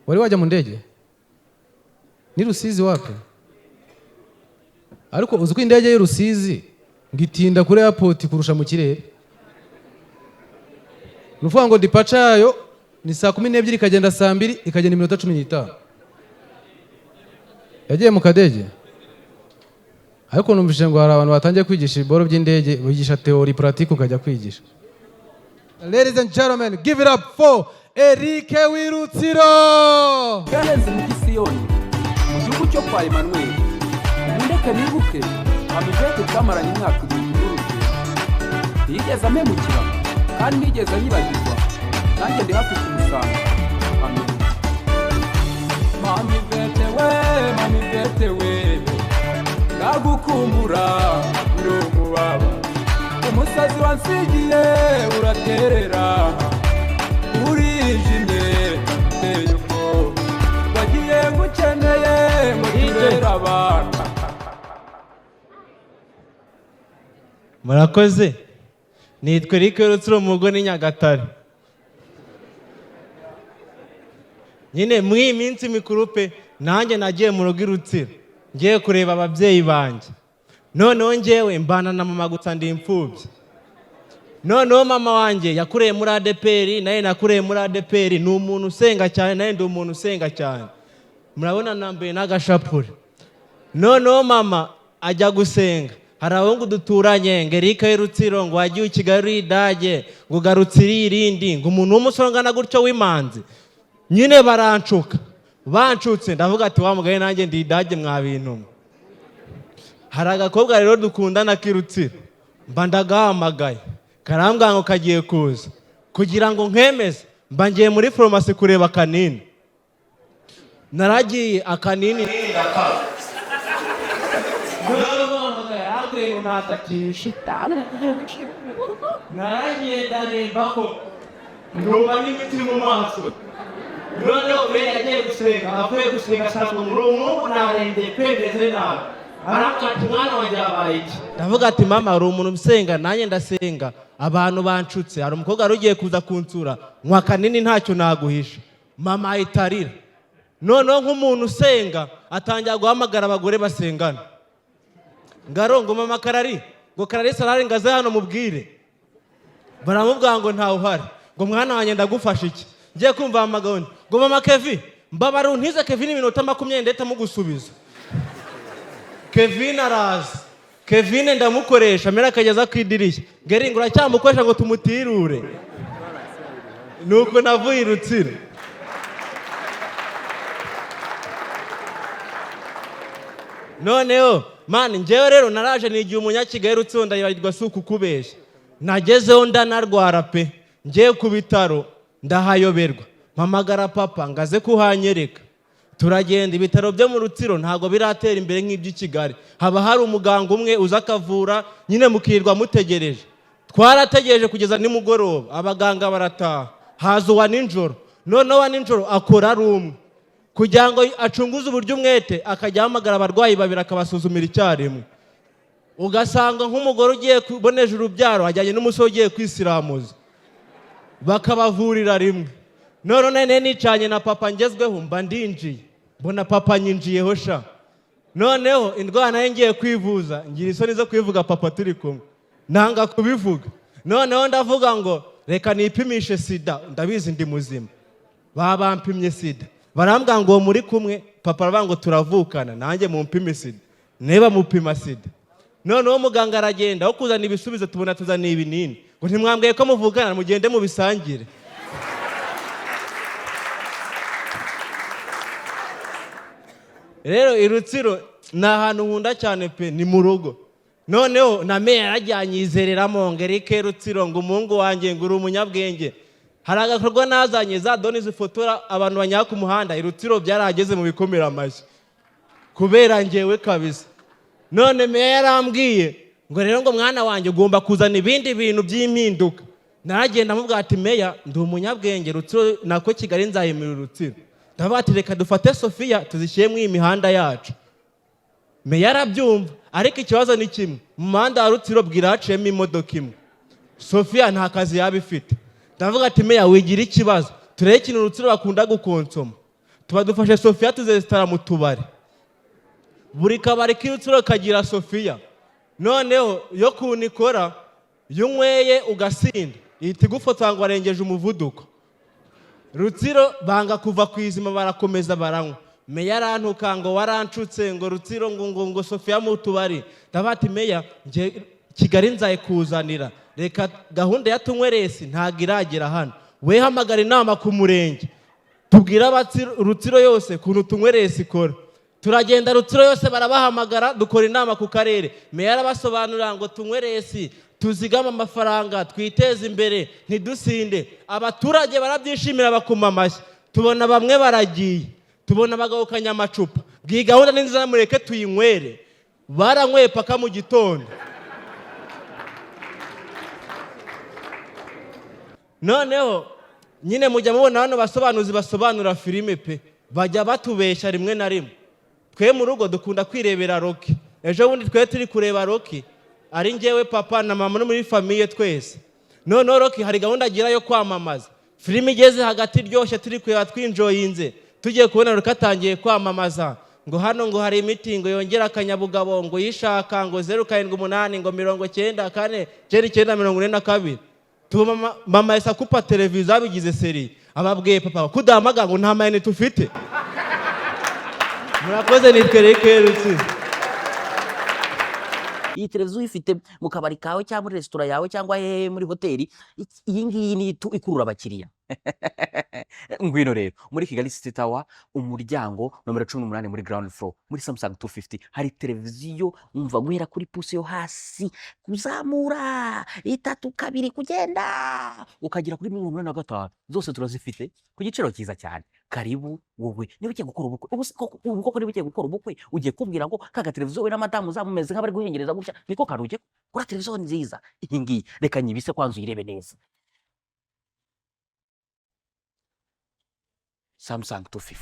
Wali wajya mu ndege ni Rusizi wapi? Ariko uzi ko indege y'Rusizi ngitinda kuri airport kurusha mu kirere. Nuvuga ngo departure yayo ni saa 12 ikagenda saa 2 ikagenda iminota 15. Yagiye mu kadege. Ariko numvise ngo hari abantu batangiye kwigisha iboro by'indege, bigisha theory pratique ukajya kwigisha. Ladies and gentlemen, give it up for Eric Wirutsiro. Ganeze mu Gisiyoni mu gihugu cyo kwa Emmanuel. Ndeka nibuke amijete twamaranye imyaka 2 n'urugendo. Yigeze amemukira kandi nigeze anyibagirwa. Nanjye ndi hafi kumusanga. Amen. Mami vete we. Nagukumbura ndumubaba. Umusazi wansigiye uraterera. Urijimye teyuko wagiye ngukeneye ngo turere abana. Murakoze. Nitwe Eric Wirutsiro mugo ni Nyagatare. Nyine mwi minsi mikuru pe nanjye nagiye mu rugo Rutsiro ngiye kureba ababyeyi banje. Noneho ngewe mbana na mama gutsa ndi imfubyi. Noneho mama wanje yakureye muri ADPR naye nakureye muri ADPR ni umuntu usenga cyane naye ndi umuntu usenga cyane. Murabona nambaye n'agashapure. Noneho mama ajya gusenga. Hari abahungu duturanye ngo Eric Wirutsiro ngo wagiye Kigali idage ngo garutsiri irindi ngo umuntu w'umusongana gutyo w'imanzi. Nyine barancuka. Bancutse ndavuga ati wa mugaye nanjye ndi idage mwa bintu. Hari agakobwa rero dukundana k'Irutsiro. Mba ndagahamagaye. Karambwa ngo kagiye kuza kugira ngo nkemeze mba ngiye muri farumasi kureba kanini. Naragiye akanini ndaka. Naragiye ndareba ko ndumva n'imiti mu maso. Noneho we yagiye gusenga avuye gusenga asanga umurongo narende kwemeze nawe. Arakati mwana wanjye abaye iki? Ndavuga ati mama ari umuntu usenga nanjye ndasenga. Abantu bancutse hari umukobwa arugiye kuza kunsura nkwa kanini ntacyo naguhisha. Mama ayitarira. Noneho nk'umuntu usenga atangira guhamagara abagore basengana. Ngarongo mama Karari ngo Karari Sarari ngaze hano mubwire. Baramubwira ngo ntawe uhari. Ngo mwana wanjye ndagufasha iki? Ngiye kumva amagoni. Ngo mama Kevin mbabara untize Kevin iminota 20 ndeta mugusubiza. Kevin araza. Kevin ndamukoresha mera akageza kwidirishya. Ngeringo uracyamukoresha ngo tumutirure. Nuko navuye Rutsiro. Noneho man ngewe rero naraje nigiye umunyakigali Rutsiro ndayibagirwa suku kubeshya. Nagezeho ndanarwara pe. Ngiye ku bitaro ndahayoberwa. Mpamagara papa ngaze kuhanyereka. Turagenda ibitaro byo mu Rutsiro ntago biratera imbere nk'ibyo Kigali. Haba hari umuganga umwe uza akavura nyine mukirwa mutegereje. Twarategereje kugeza nimugoroba abaganga barataha. Haza wa ninjoro. Noneho wa ninjoro akora rumwe. Kugira ngo acunguze uburyo umwete akajya hamagara abarwayi babiri akabasuzumira icyarimwe. Ugasanga nk'umugore ugiye kuboneje urubyaro ajyanye n'umusore ugiye kwisiramuza. Bakabavurira rimwe. None nicanye na papa ngezweho mba ndinjiye. Mbona papa nyinjiyeho sha. Noneho indwara nayo ngiye kwivuza ngira isoni zo kwivuga papa turi kumwe. Nanga kubivuga. Noneho ndavuga ngo reka nipimishe sida ndabizi ndi muzima. Babampimye sida. Barambwira ngo muri kumwe papa aravuga ngo turavukana nanjye mumpime sida. Neba mupima sida. Noneho muganga aragenda aho kuzana ibisubizo tubona tuzana ibinini. Ngo ntimwambwiye ko muvukana mugende mu bisangire. Rero Irutsiro ni ahantu nkunda cyane pe ni mu rugo. Noneho na meya yarajyanye yizereramo ngo Eric Wirutsiro ngo umuhungu wanjye ngo uri umunyabwenge. Hari agakorwa nazanye za doni zifotora abantu banyaka ku muhanda Irutsiro byarageze mu bikomera amashyi. Kubera ngewe kabisa. None meya yarambwiye ngo rero ngo mwana wanjye ugomba kuzana ibindi bintu by'impinduka. Naragenda mubwira ati meya ndi umunyabwenge Rutsiro nako Kigali nzahimira Rutsiro. ndavuga ati reka dufate Sofiya tuzishyire mu imihanda yacu. Meya arabyumva, ariko ikibazo ni kimwe, mu muhanda wa Rutsiro bwira haciyemo imodoka imwe, Sofiya nta kazi yaba ifite. Ndavuga ati meya wigira ikibazo, turebe ikintu Rutsiro bakunda gukonsoma, tuba dufashe Sofiya tuzesitara mu tubari, buri kabari k'Rutsiro kagira Sofiya. Noneho yo kuntu ikora, iyo unyweye ugasinda ihita igufotora ngo warengeje umuvuduko. Rutsiro banga kuva ku izima, barakomeza baranywa. Meya arantuka ngo waranshutse, ngo Rutsiro ngo Sofiya mu tubari. Ndavuga ati meya nje Kigali nzaye kuzanira, reka gahunda ya tunyweresi ntago iragera hano, we hamagara inama ku murenge tubwira Rutsiro yose kuntu tunyweresi ikora. Turagenda Rutsiro yose barabahamagara, dukora inama ku karere. Meya arabasobanurira ngo tunyweresi tuzigama amafaranga, twiteze imbere, ntidusinde. Abaturage barabyishimira bakuma amashyi. Tubona bamwe baragiye, tubona bagahukanya amacupa. Bw'iyi gahunda ni nziza, mureke tuyinywere. Baranyweye paka mu gitondo. Noneho nyine mujya mubona hano basobanuzi basobanura filime pe, bajya batubeshya rimwe na rimwe. Twe mu rugo dukunda kwirebera Rocky. Ejo bundi twe turi kureba Rocky, ari njyewe papa na mama no muri famiye twese. Noneho Rocky hari gahunda agira yo kwamamaza. Filime igeze hagati iryoshye, turi kureba twinjoyinze, tugiye kubona Rocky atangiye kwamamaza ngo hano ngo hari imitingo yongera akanyabugabo ngo yishaka ngo 078 ngo 94 942. Tuma mama yesa kupa televiziyo abigize seri, ababwiye papa kudamaga ngo nta mayine tufite. Murakoze nitwereke Rutsiro. Iyi televiziyo ifite mu kabari kawe cyangwa muri resitora yawe cyangwa muri hoteli, iyi ngiyi ni ikurura abakiriya. Ngwino rero muri Kigali City Tower, umuryango nomero 18 muri ground floor muri Samsung 250 hari televiziyo umva guhera kuri puse yo hasi kuzamura 3 2 kugenda ukagira kuri 85 zose turazifite ku giciro cyiza cyane. Karibu wowe niba ugiye gukora ubukwe, ubwo niba ugiye gukora ubukwe ugiye kubwira ngo kaga televiziyo we na madamu zamumeze nk'abari guhengereza gutya, niko karuje kora televiziyo nziza iyi ngiyi. Reka nyibise kwanza uyirebe neza. Samsung 250.